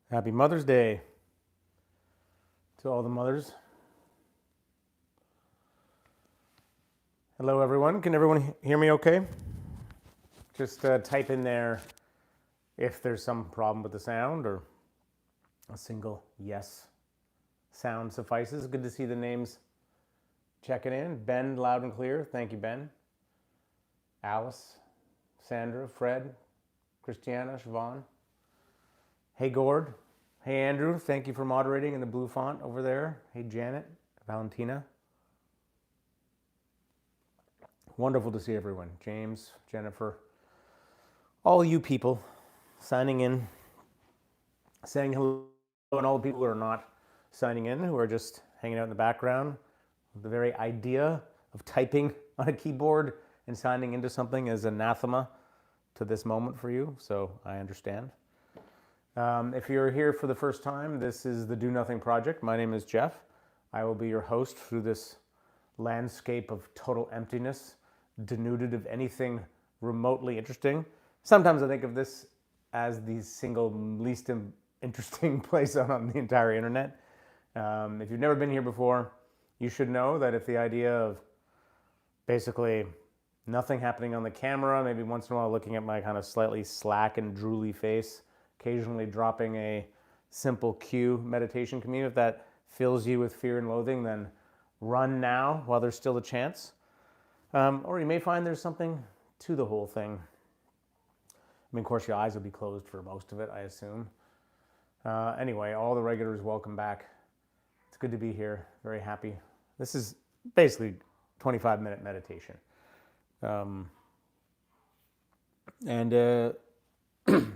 Happy Mother's Day to all the mothers. Hello, everyone. Can everyone hear me okay? Just type in there if there's some problem with the sound, or a single yes sound suffices. Good to see the names checking in. Ben, loud and clear. Thank you, Ben. Alice, Sandra, Fred, Christiana, Siobhan. Hey, Gord. Hey, Andrew. Thank you for moderating in the blue font over there. Hey, Janet, Valentina. Wonderful to see everyone. James, Jennifer, all you people signing in, saying hello, and all the people who are not signing in, who are just hanging out in the background. The very idea of typing on a keyboard and signing into something is anathema to this moment for you, so I understand. If you're here for the first time, this is the Do Nothing Project. My name is Jeff. I will be your host through this landscape of total emptiness, denuded of anything remotely interesting. Sometimes I think of this as the single least interesting place on the entire internet. If you've never been here before, you should know that if the idea of basically nothing happening on the camera, maybe once in a while looking at my kind of slightly slack and drooly face, occasionally dropping a simple cue meditation commute, if that fills you with fear and loathing, then run now while there's still a chance. Or you may find there's something to the whole thing. I mean, of course, your eyes will be closed for most of it, I assume. Anyway, all the regulars, welcome back. It's good to be here. Very happy. This is basically 25-minute meditation.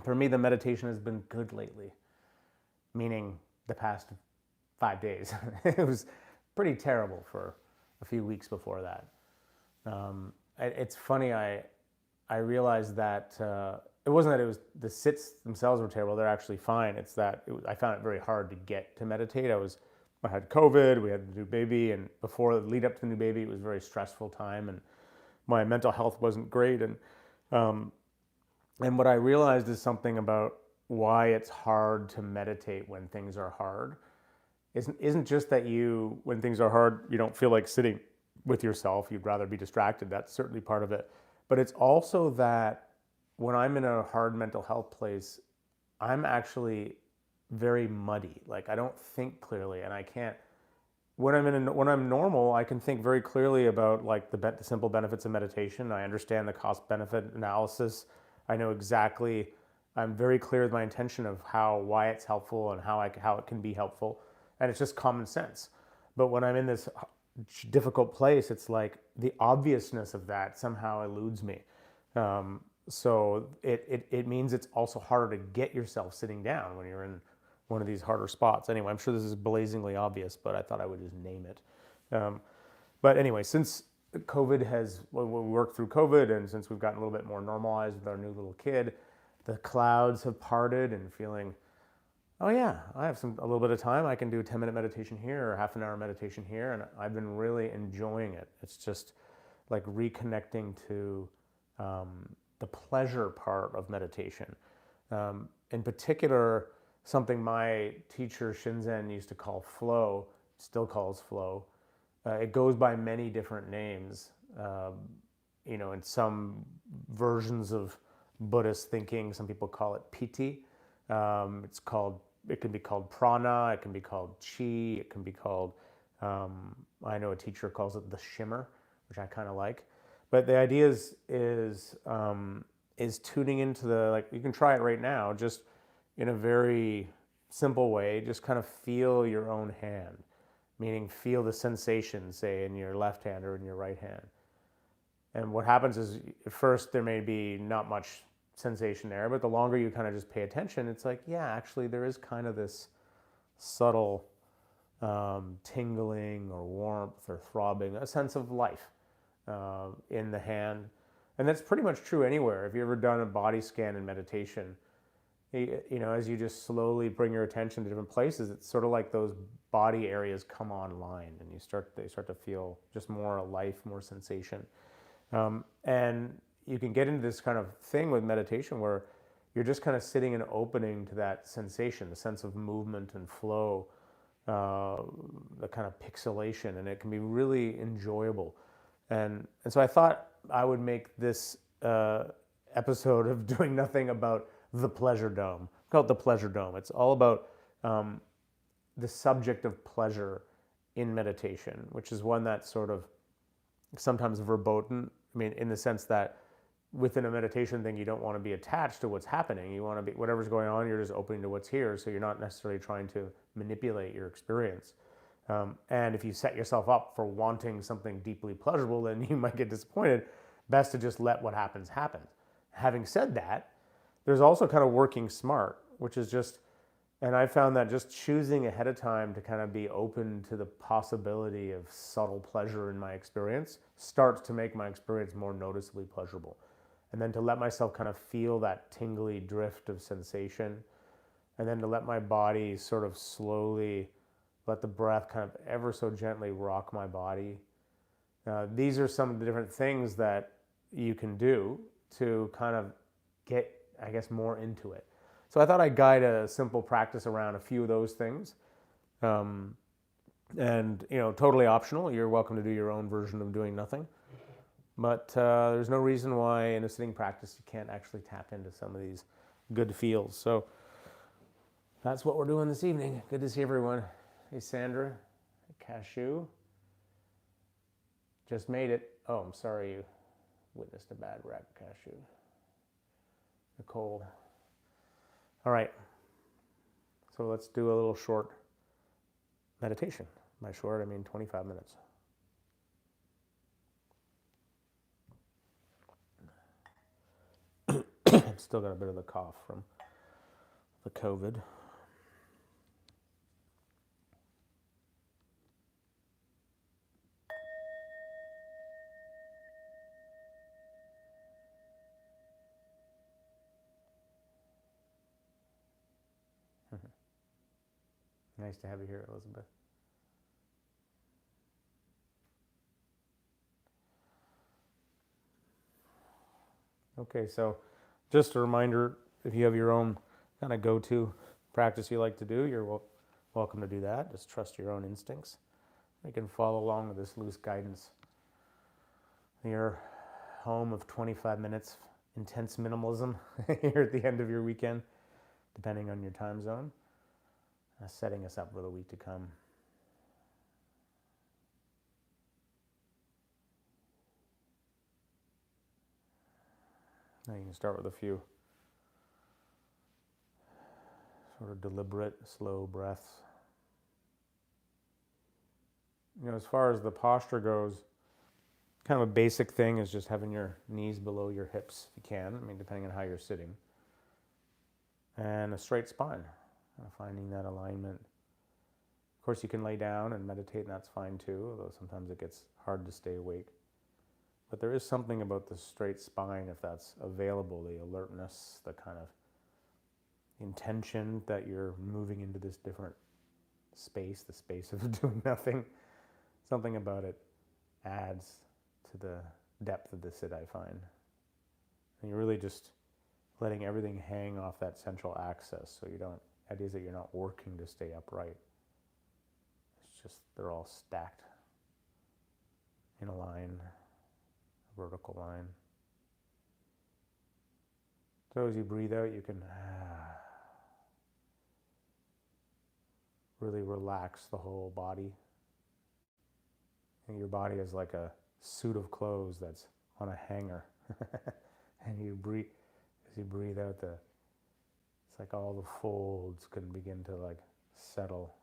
For me, the meditation has been good lately, meaning the past 5 days. It was pretty terrible for a few weeks before that. It's funny, I realized that it wasn't that it was the sits themselves were terrible. They're actually fine. It's that I found it very hard to get to meditate. I had COVID, we had the new baby, and before the lead up to the new baby, it was a very stressful time, and my mental health wasn't great. And what I realized is something about why it's hard to meditate when things are hard. Isn't just that when things are hard, you don't feel like sitting with yourself. You'd rather be distracted. That's certainly part of it. But it's also that when I'm in a hard mental health place, I'm actually very muddy. Like I don't think clearly, and I can't. When I'm normal, I can think very clearly about like the simple benefits of meditation. I understand the cost benefit analysis. I know exactly. I'm very clear with my intention of why it's helpful and how it can be helpful, and it's just common sense. But when I'm in this difficult place, it's like the obviousness of that somehow eludes me. So it means it's also harder to get yourself sitting down when you're in one of these harder spots. Anyway, I'm sure this is blazingly obvious, but I thought I would just name it. But anyway, since we worked through COVID, and since we've gotten a little bit more normalized with our new little kid, the clouds have parted and feeling, oh yeah, I have a little bit of time. I can do a 10-minute meditation here or half an hour meditation here, and I've been really enjoying it. It's just like reconnecting to the pleasure part of meditation. In particular, something my teacher Shinzen used to call flow, still calls flow. It goes by many different names. In some versions of Buddhist thinking, some people call it piti. It can be called prana, it can be called chi, it can be called, I know a teacher calls it the shimmer, which I kind of like. But the idea is tuning into you can try it right now, just in a very simple way, just kind of feel your own hand, meaning feel the sensation, say, in your left hand or in your right hand. And what happens is, at first, there may be not much sensation there, but the longer you kind of just pay attention, it's like, yeah, actually, there is kind of this subtle tingling or warmth or throbbing, a sense of life in the hand. And that's pretty much true anywhere. If you've ever done a body scan in meditation, as you just slowly bring your attention to different places, it's sort of like those body areas come online, and they start to feel just more life, more sensation. And you can get into this kind of thing with meditation where you're just kind of sitting and opening to that sensation, the sense of movement and flow, the kind of pixelation, and it can be really enjoyable. And so I thought I would make this episode of Doing Nothing about the pleasure dome. Call it the pleasure dome. It's all about the subject of pleasure in meditation, which is one that's sort of sometimes verboten. I mean, in the sense that within a meditation thing, you don't want to be attached to what's happening. You want to be, whatever's going on, you're just opening to what's here. So you're not necessarily trying to manipulate your experience. And if you set yourself up for wanting something deeply pleasurable, then you might get disappointed. Best to just let what happens happen. Having said that, there's also kind of working smart, which is just, and I found that just choosing ahead of time to kind of be open to the possibility of subtle pleasure in my experience starts to make my experience more noticeably pleasurable. And then to let myself kind of feel that tingly drift of sensation, and then to let my body sort of slowly let the breath kind of ever so gently rock my body. These are some of the different things that you can do to kind of get, I guess, more into it. So I thought I'd guide a simple practice around a few of those things. And, totally optional. You're welcome to do your own version of Doing Nothing. But there's no reason why in a sitting practice you can't actually tap into some of these good feels. So that's what we're doing this evening. Good to see everyone. Hey, Sandra, Cashew. Just made it. Oh, I'm sorry you witnessed a bad wreck, Cashew. Nicole. All right, so let's do a little short meditation. By short, I mean 25 minutes. I've still got a bit of the cough from the COVID. Nice to have you here, Elizabeth. Okay, so just a reminder, if you have your own kind of go-to practice you like to do, you're welcome to do that. Just trust your own instincts. You can follow along with this loose guidance. Your home of 25 minutes intense minimalism here at the end of your weekend, depending on your time zone. Setting us up for the week to come. Now you can start with a few sort of deliberate, slow breaths. As far as the posture goes, kind of a basic thing is just having your knees below your hips if you can. I mean, depending on how you're sitting. And a straight spine. Finding that alignment. Of course, you can lay down and meditate, and that's fine too, although sometimes it gets hard to stay awake. But there is something about the straight spine, if that's available, the alertness, the kind of intention that you're moving into this different space, the space of doing nothing. Something about it adds to the depth of the sit, I find. And you're really just letting everything hang off that central axis, so you don't, ideas that you're not working to stay upright. It's just, they're all stacked in a line, a vertical line. So as you breathe out, you can really relax the whole body. And your body is like a suit of clothes that's on a hanger. And you breathe, as you breathe out, it's like all the folds can begin to like settle.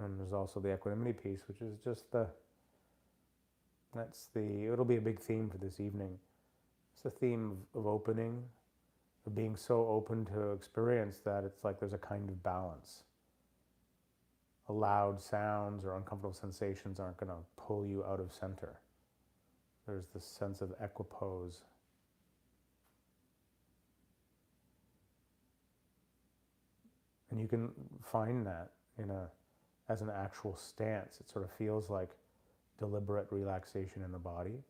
And there's also the equanimity piece, which is just it'll be a big theme for this evening. It's the theme of opening, of being so open to experience that it's like there's a kind of balance. Loud sounds or uncomfortable sensations aren't going to pull you out of center. There's this sense of equipoise. And you can find that, in a as an actual stance. It sort of feels like deliberate relaxation in the body.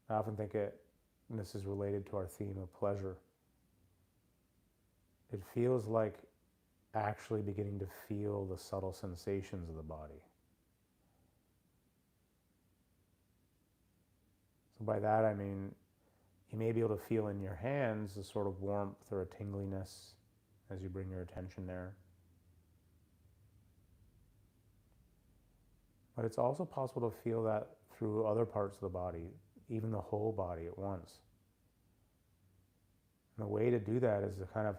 I often think and this is related to our theme of pleasure, it feels like actually beginning to feel the subtle sensations of the body. So by that I mean you may be able to feel in your hands a sort of warmth or a tingliness as you bring your attention there. But it's also possible to feel that through other parts of the body, even the whole body at once. And the way to do that is to kind of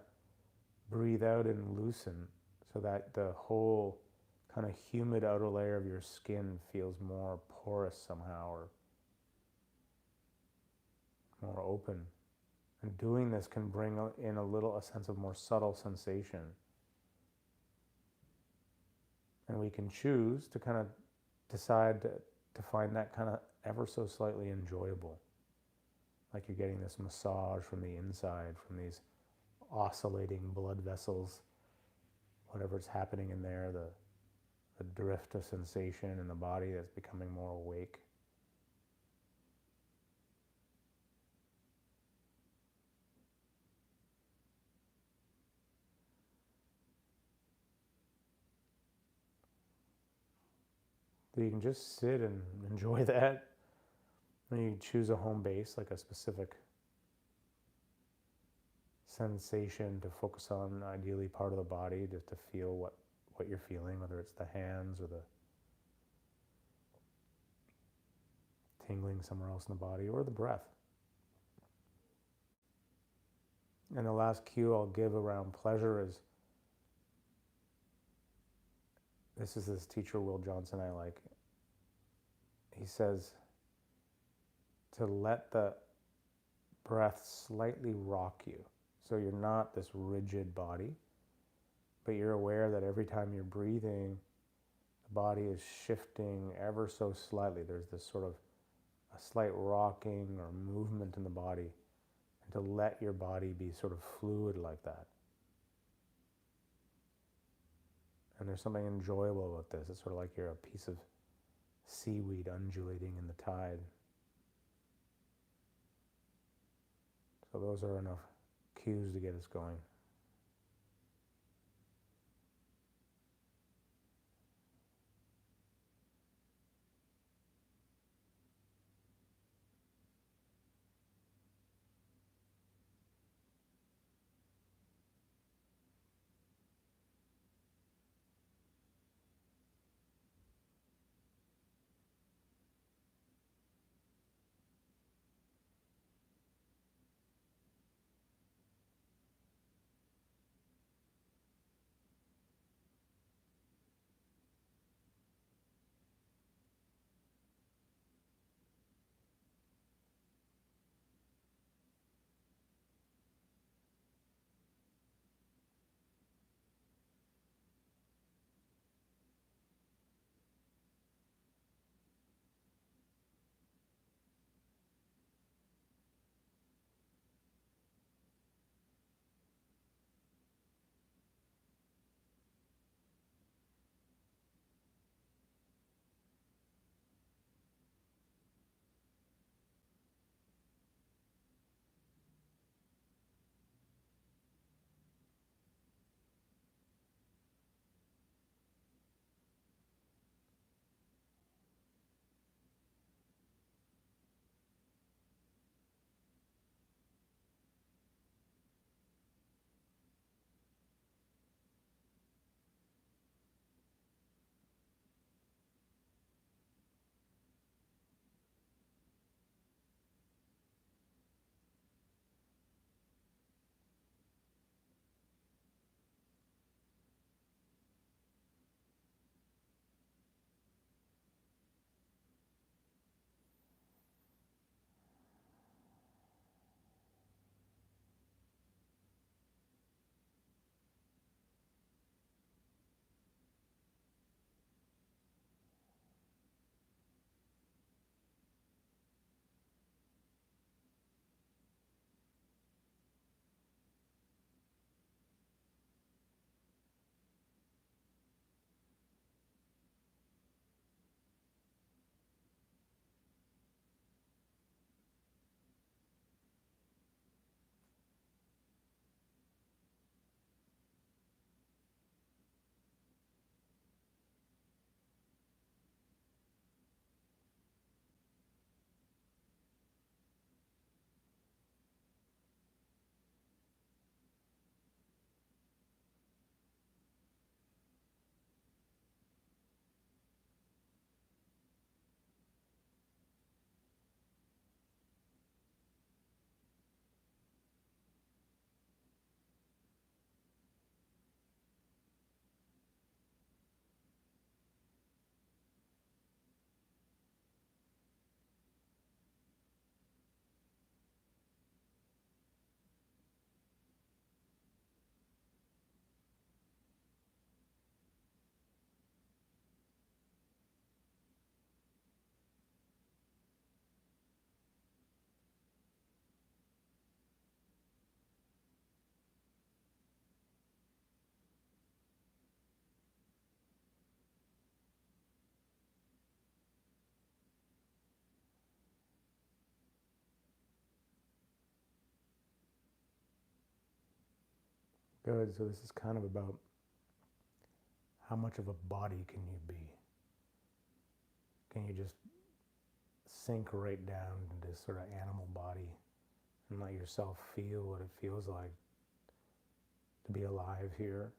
breathe out and loosen so that the whole kind of humid outer layer of your skin feels more porous somehow, or more open. And doing this can bring in a sense of more subtle sensation. And we can choose to kind of decide to find that kind of ever so slightly enjoyable. Like you're getting this massage from the inside, from these oscillating blood vessels, whatever's happening in there, the drift of sensation in the body that's becoming more awake. So you can just sit and enjoy that. And you choose a home base, like a specific sensation to focus on, ideally part of the body, just to feel what you're feeling, whether it's the hands or the tingling somewhere else in the body, or the breath. And the last cue I'll give around pleasure is, this teacher, Will Johnson, I like. He says to let the breath slightly rock you. So you're not this rigid body, but you're aware that every time you're breathing, the body is shifting ever so slightly. There's this sort of a slight rocking or movement in the body, and to let your body be sort of fluid like that. And there's something enjoyable about this. It's sort of like you're a piece of seaweed undulating in the tide. So those are enough cues to get us going. Good. So this is kind of about how much of a body can you be? Can you just sink right down into this sort of animal body and let yourself feel what it feels like to be alive here?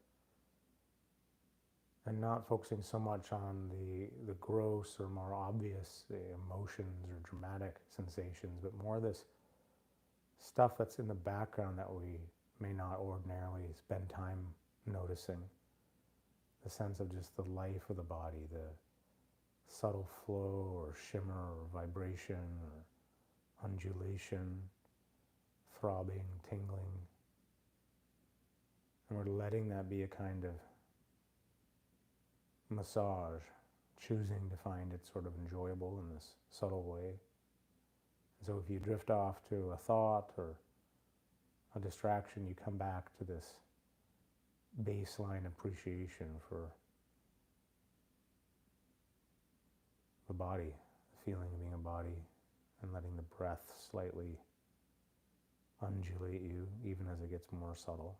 And not focusing so much on the gross or more obvious emotions or dramatic sensations, but more this stuff that's in the background that we may not ordinarily spend time noticing. The sense of just the life of the body, the subtle flow or shimmer or vibration or undulation, throbbing, tingling. And we're letting that be a kind of massage, choosing to find it sort of enjoyable in this subtle way. And so if you drift off to a thought or a distraction, you come back to this baseline appreciation for the body, the feeling of being a body, and letting the breath slightly undulate you even as it gets more subtle.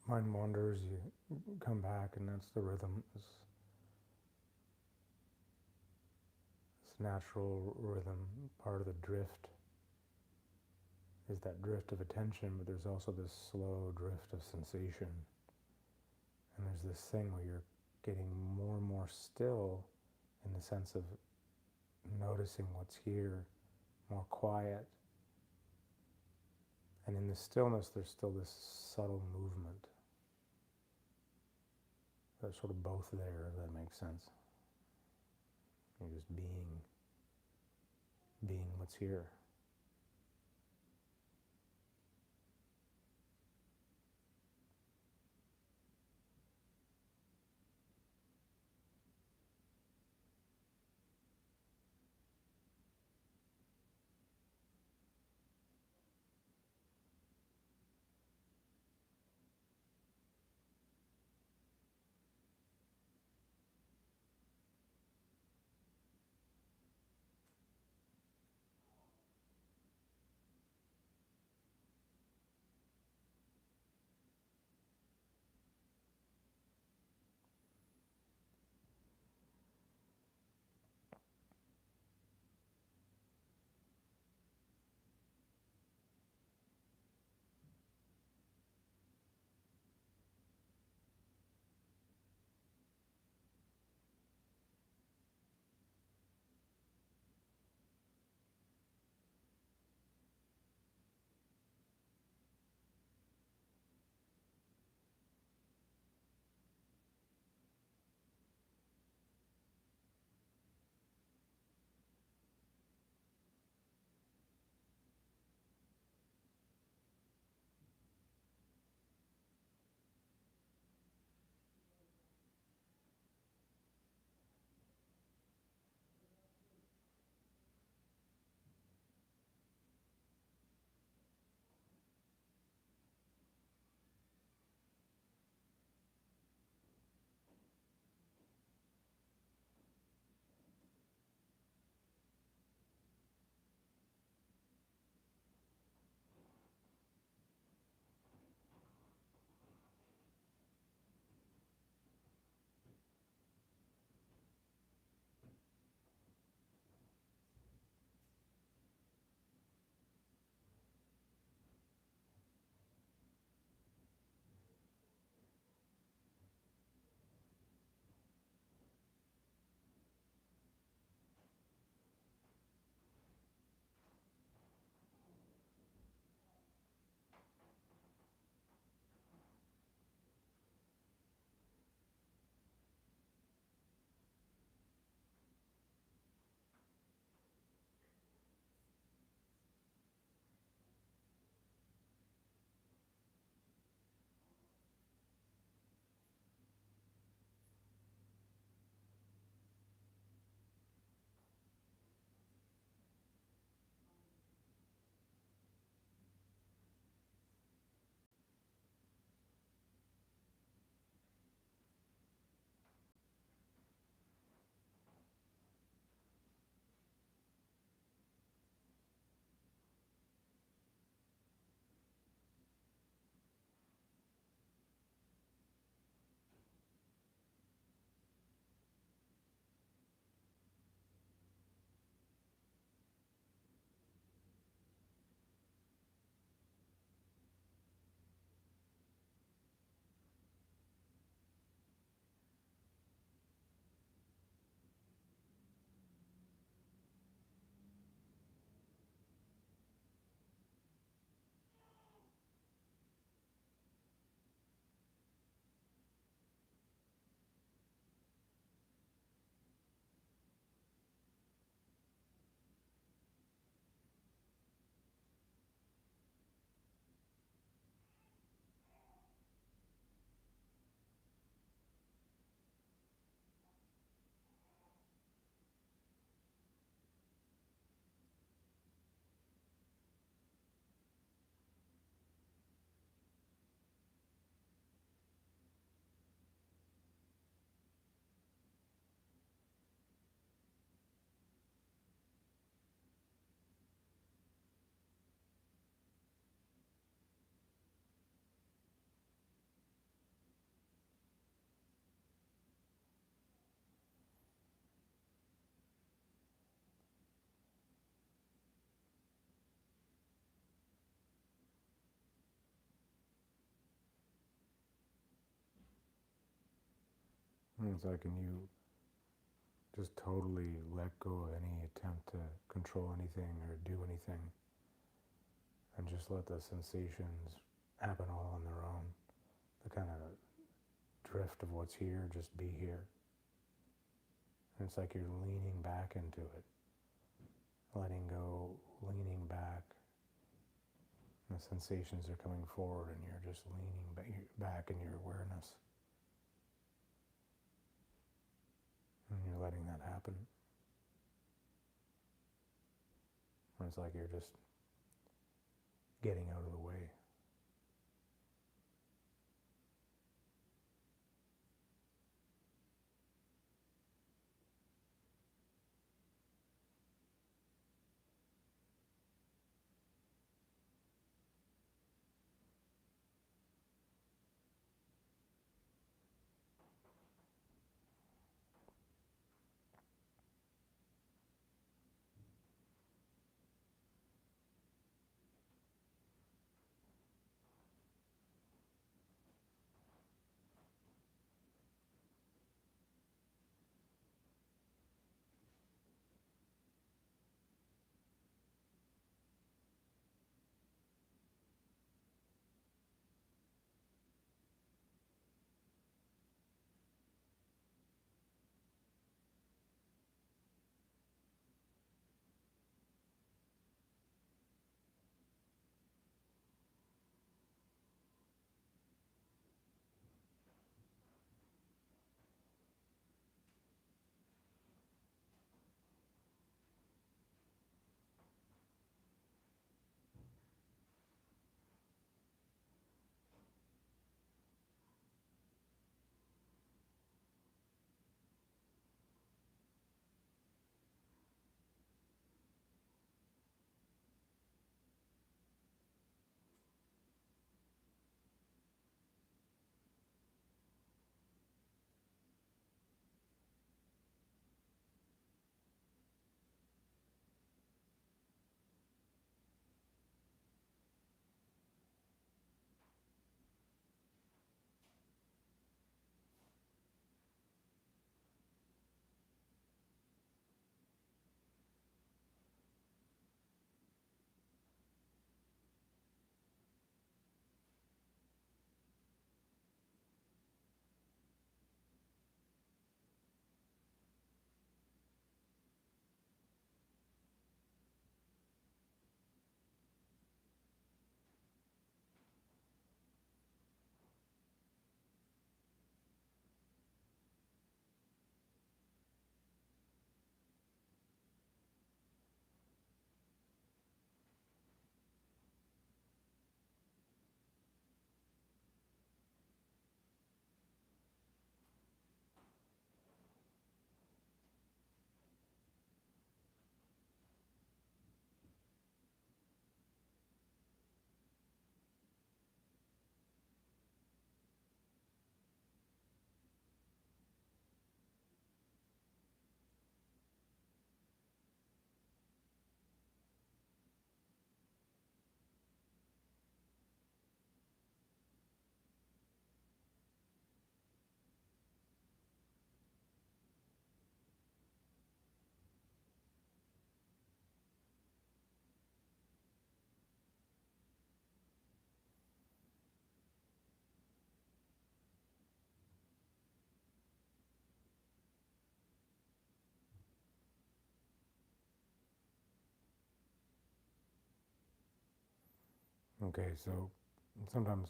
mind wanders, you come back, and that's the rhythm. This natural rhythm, part of the drift is that drift of attention, but there's also this slow drift of sensation. And there's this thing where you're getting more and more still in the sense of noticing what's here, more quiet. And in the stillness, there's still this subtle movement. They're sort of both there, if that makes sense. You're just being what's here. It's like when you just totally let go of any attempt to control anything or do anything and just let the sensations happen all on their own. The kind of drift of what's here, just be here. And it's like you're leaning back into it, letting go, leaning back. And the sensations are coming forward and you're just leaning back in your awareness. And you're letting that happen. And it's like you're just getting out of the way. Okay, so sometimes,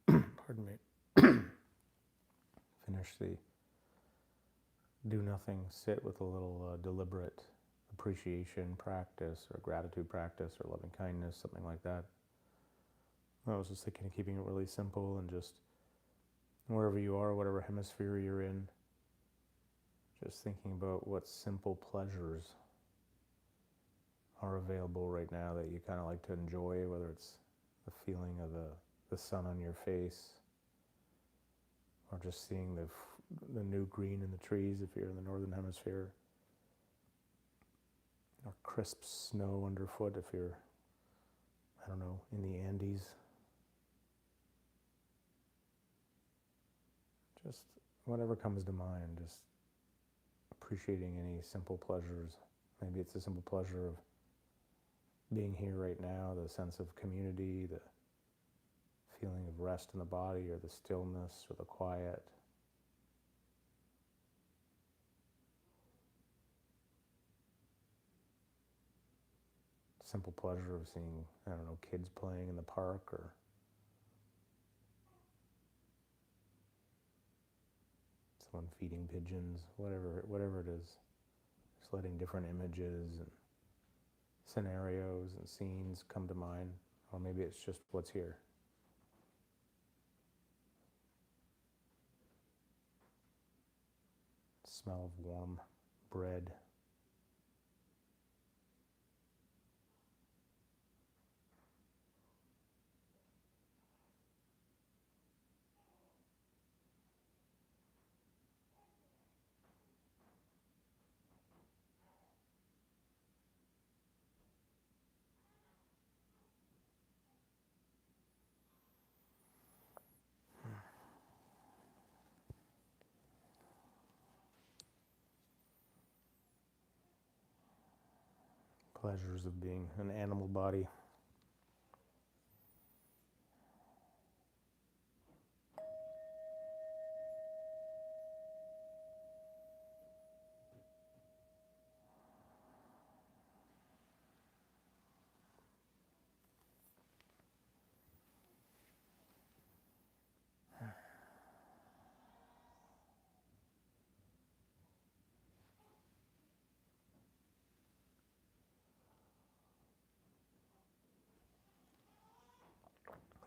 pardon me, finish the do nothing, sit with a little deliberate appreciation practice or gratitude practice or loving kindness, something like that. I was just thinking of keeping it really simple and just wherever you are, whatever hemisphere you're in, just thinking about what simple pleasures are available right now that you kind of like to enjoy, whether it's the feeling of the sun on your face or just seeing the new green in the trees if you're in the northern hemisphere, or crisp snow underfoot if you're, I don't know, in the Andes. Just whatever comes to mind, just appreciating any simple pleasures. Maybe it's the simple pleasure of being here right now, the sense of community, the feeling of rest in the body, or the stillness, or the quiet. Simple pleasure of seeing, I don't know, kids playing in the park, or someone feeding pigeons, whatever it is. Just letting different images and scenarios and scenes come to mind, or maybe it's just what's here. Smell of warm bread. Pleasures of being an animal body.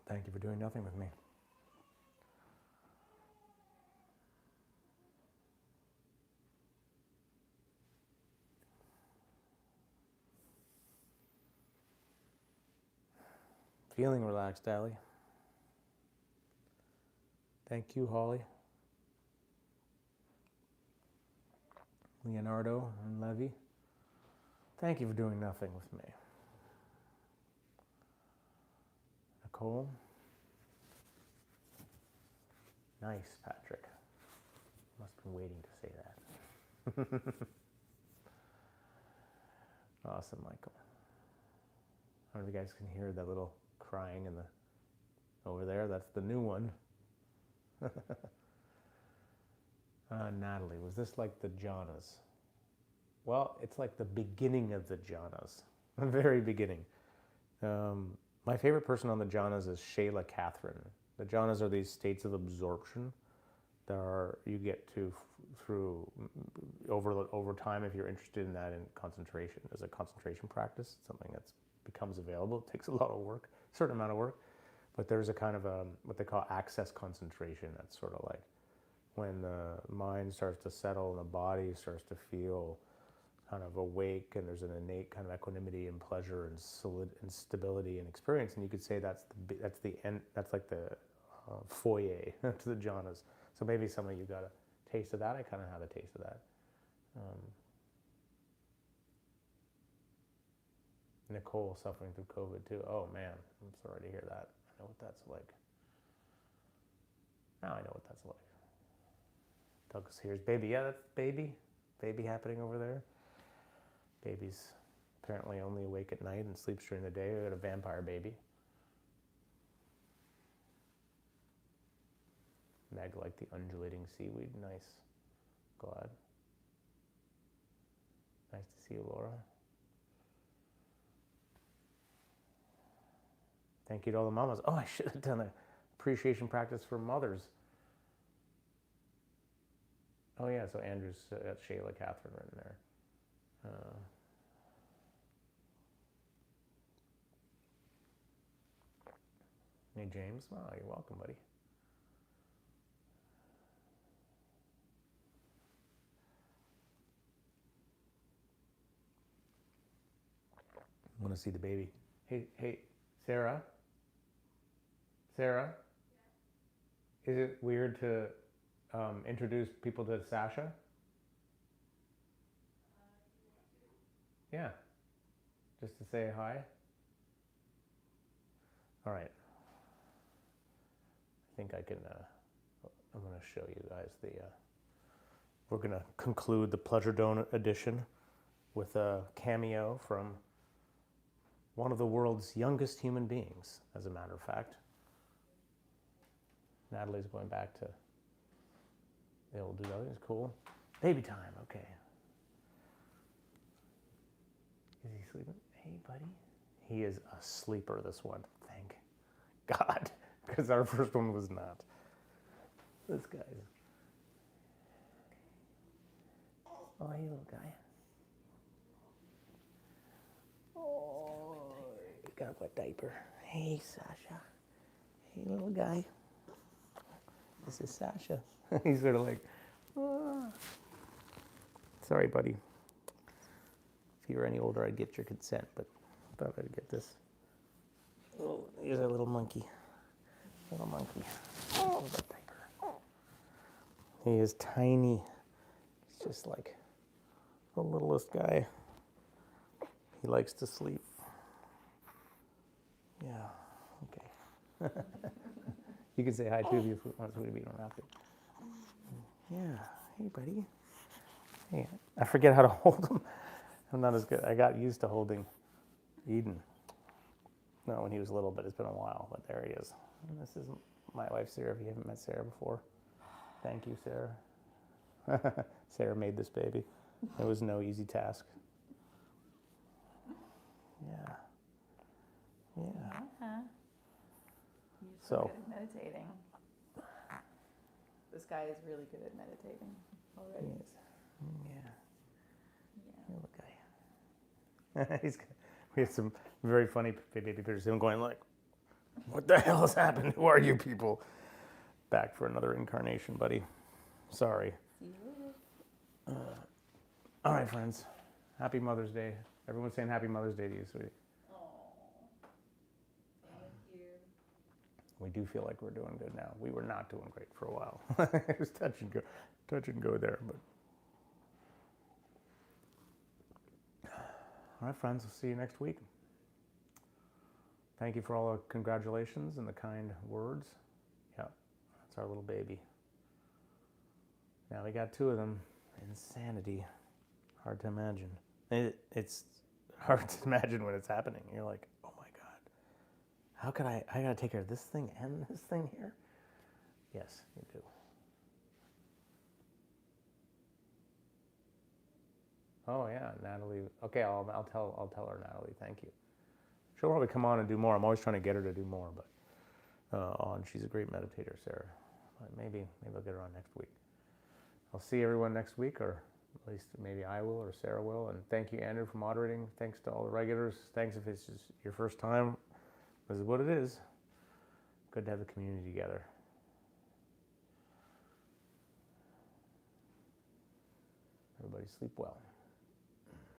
Thank you for doing nothing with me. Feeling relaxed, Allie. Thank you, Holly. Leonardo and Levy. Thank you for doing nothing with me. Nicole. Nice, Patrick. Must have been waiting to say that. Awesome, Michael. I don't know if you guys can hear that little crying in the over there. That's the new one. Natalie, was this like the jhanas? Well, it's like the beginning of the jhanas, the very beginning. My favorite person on the jhanas is Shayla Catherine. The jhanas are these states of absorption that you get to through over time if you're interested in that in concentration. As a concentration practice, something that becomes available. It takes a lot of work, a certain amount of work, but there's a kind of what they call access concentration. That's sort of like when the mind starts to settle and the body starts to feel kind of awake, and there's an innate kind of equanimity and pleasure and stability and experience. And you could say that's the end. That's like the foyer to the jhanas. So maybe some of you got a taste of that. I kind of had a taste of that. Nicole suffering through COVID too. Oh man, I'm sorry to hear that. I know what that's like. Now I know what that's like. Douglas here's baby. Yeah, that's baby. Baby happening over there. Baby's apparently only awake at night and sleeps during the day. We got a vampire baby. Meg liked the undulating seaweed. Nice. Glad. Nice to see you, Laura. Thank you to all the mamas. Oh, I should have done an appreciation practice for mothers. Oh yeah, so Andrew's got Shayla Catherine written there. Hey James, wow, you're welcome, buddy. Want to see the baby? Hey, Sarah. Sarah, is it weird to introduce people to Sasha? Yeah, just to say hi. All right. I think I can I'm going to show you guys the, we're going to conclude the Pleasure Donut edition with a cameo from one of the world's youngest human beings, as a matter of fact. Natalie's going back to the old doodle. It's cool. Baby time, okay. Is he sleeping? Hey, buddy. He is a sleeper, this one. Thank God, because our first one was not. This guy's. Oh, hey, little guy. Oh, you got a wet diaper. Hey, Sasha. Hey, little guy. This is Sasha. He's sort of like, ah. Sorry, buddy. If you were any older, I'd get your consent, but I thought I'd get this. Oh, here's a little monkey. Little monkey. Oh, the diaper. He is tiny. He's just like the littlest guy. He likes to sleep. Yeah, okay. You can say hi too if you want to, but you don't have to. Yeah, hey buddy. Hey, I forget how to hold him. I'm not as good. I got used to holding Eden. No, when he was little, but it's been a while. But there he is. And this is my wife, Sarah. If you haven't met Sarah before, thank you, Sarah. Sarah made this baby. It was no easy task. Yeah. Yeah. Uh-huh. You're So good at meditating. This guy is really good at meditating already. He is. Yeah. Yeah. Little guy. We had some very funny baby pictures of him going like, what the hell has happened? Who are you people? Back for another incarnation, buddy. Sorry. See you later. All right, friends. Happy Mother's Day. Everyone's saying Happy Mother's Day to you, sweetie. Oh, thank you. We do feel like we're doing good now. We were not doing great for a while. It was touch and go there. But all right, friends. We'll see you next week. Thank you for all the congratulations and the kind words. Yeah, that's our little baby. Now we got two of them. Insanity. Hard to imagine. It's hard to imagine when it's happening. You're like, oh my God. How could I gotta take care of this thing and this thing here? Yes, you do. Oh yeah, Natalie. Okay, I'll tell her, Natalie. Thank you. She'll probably come on and do more. I'm always trying to get her to do more, but she's a great meditator, Sarah. But maybe I'll get her on next week. I'll see everyone next week, or at least maybe I will or Sarah will. And thank you, Andrew, for moderating. Thanks to all the regulars. Thanks if it's just your first time. This is what it is. Good to have the community together. Everybody sleep well.